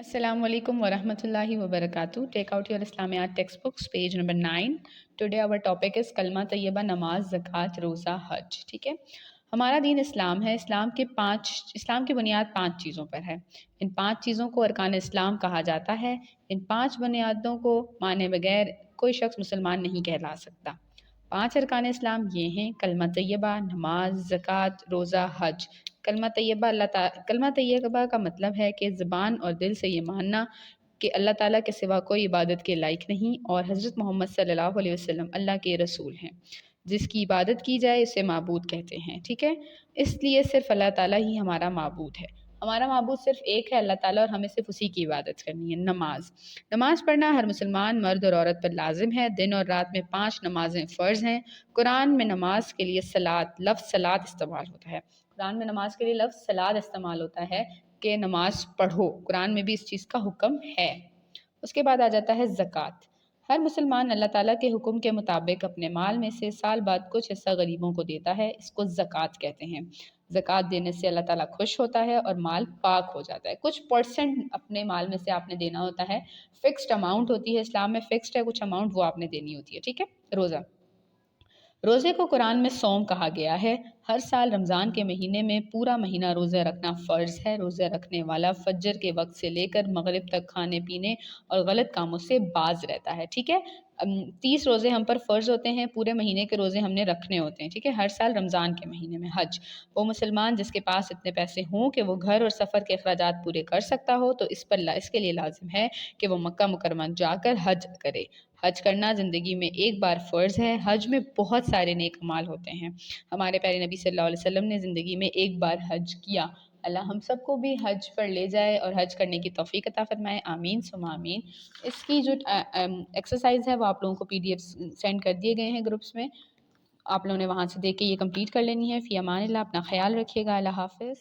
Assalamu alaikum wa rahmatullahi wa barakatuh. Take out your Islamiyat textbooks, page number 9. Today our topic is کلمہ طیبہ، نماز، زکوٰۃ، روزہ، حج. ٹھیک ہے، ہمارا دین اسلام ہے. اسلام کی بنیاد 5 چیزوں پر ہے. ان 5 چیزوں کو ارکان اسلام کہا جاتا ہے. ان 5 بنیادوں کو مانے بغیر کوئی شخص مسلمان نہیں کہلا سکتا. 5 ارکان اسلام یہ ہیں: کلمہ طیبہ، نماز، زکوٰۃ، روزہ، حج. کلمہ طیبہ کا مطلب ہے کہ زبان اور دل سے یہ ماننا کہ اللہ تعالیٰ کے سوا کوئی عبادت کے لائق نہیں اور حضرت محمد صلی اللہ علیہ وسلم اللہ کے رسول ہیں. جس کی عبادت کی جائے اسے معبود کہتے ہیں. ٹھیک ہے، اس لیے صرف اللہ تعالیٰ ہی ہمارا معبود ہے. ہمارا معبود صرف ایک ہے، اللہ تعالیٰ، اور ہمیں صرف اسی کی عبادت کرنی ہے. نماز پڑھنا ہر مسلمان مرد اور عورت پر لازم ہے. دن اور رات میں 5 نمازیں فرض ہیں. قرآن میں نماز کے لیے لفظ صلاۃ استعمال ہوتا ہے. قرآن میں نماز کے لیے لفظ صلاۃ استعمال ہوتا ہے کہ نماز پڑھو. قرآن میں بھی اس چیز کا حکم ہے. اس کے بعد آ جاتا ہے زکوٰۃ. ہر مسلمان اللہ تعالیٰ کے حکم کے مطابق اپنے مال میں سے سال بعد کچھ حصہ غریبوں کو دیتا ہے. اس کو زکوٰۃ کہتے ہیں. زکوٰۃ دینے سے اللہ تعالیٰ خوش ہوتا ہے اور مال پاک ہو جاتا ہے. کچھ پرسنٹ اپنے مال میں سے آپ نے دینا ہوتا ہے. فکسڈ اماؤنٹ ہوتی ہے، اسلام میں فکسڈ ہے کچھ اماؤنٹ، وہ آپ نے دینی ہوتی ہے. ٹھیک ہے. روزے کو قرآن میں صوم کہا گیا ہے. ہر سال رمضان کے مہینے میں پورا مہینہ روزہ رکھنا فرض ہے. روزہ رکھنے والا فجر کے وقت سے لے کر مغرب تک کھانے پینے اور غلط کاموں سے باز رہتا ہے. ٹھیک ہے، 30 روزے ہم پر فرض ہوتے ہیں. پورے مہینے کے روزے ہم نے رکھنے ہوتے ہیں. ٹھیک ہے، ہر سال رمضان کے مہینے میں. حج، وہ مسلمان جس کے پاس اتنے پیسے ہوں کہ وہ گھر اور سفر کے اخراجات پورے کر سکتا ہو تو اس کے لیے لازم ہے کہ وہ مکہ مکرمہ جا کر حج کرے. حج کرنا زندگی میں ایک بار فرض ہے. حج میں بہت سارے نیک اعمال ہوتے ہیں. ہمارے پیارے نبی صلی اللہ علیہ وسلم نے زندگی میں ایک بار حج کیا. اللہ ہم سب کو بھی حج پر لے جائے اور حج کرنے کی توفیق عطا فرمائے. آمین ثم آمین. اس کی جو ایکسرسائز ہے وہ آپ لوگوں کو PDF سینڈ کر دیے گئے ہیں گروپس میں. آپ لوگوں نے وہاں سے دیکھ کے یہ کمپلیٹ کر لینی ہے. فی امان اللہ. اپنا خیال رکھیے گا. اللہ حافظ.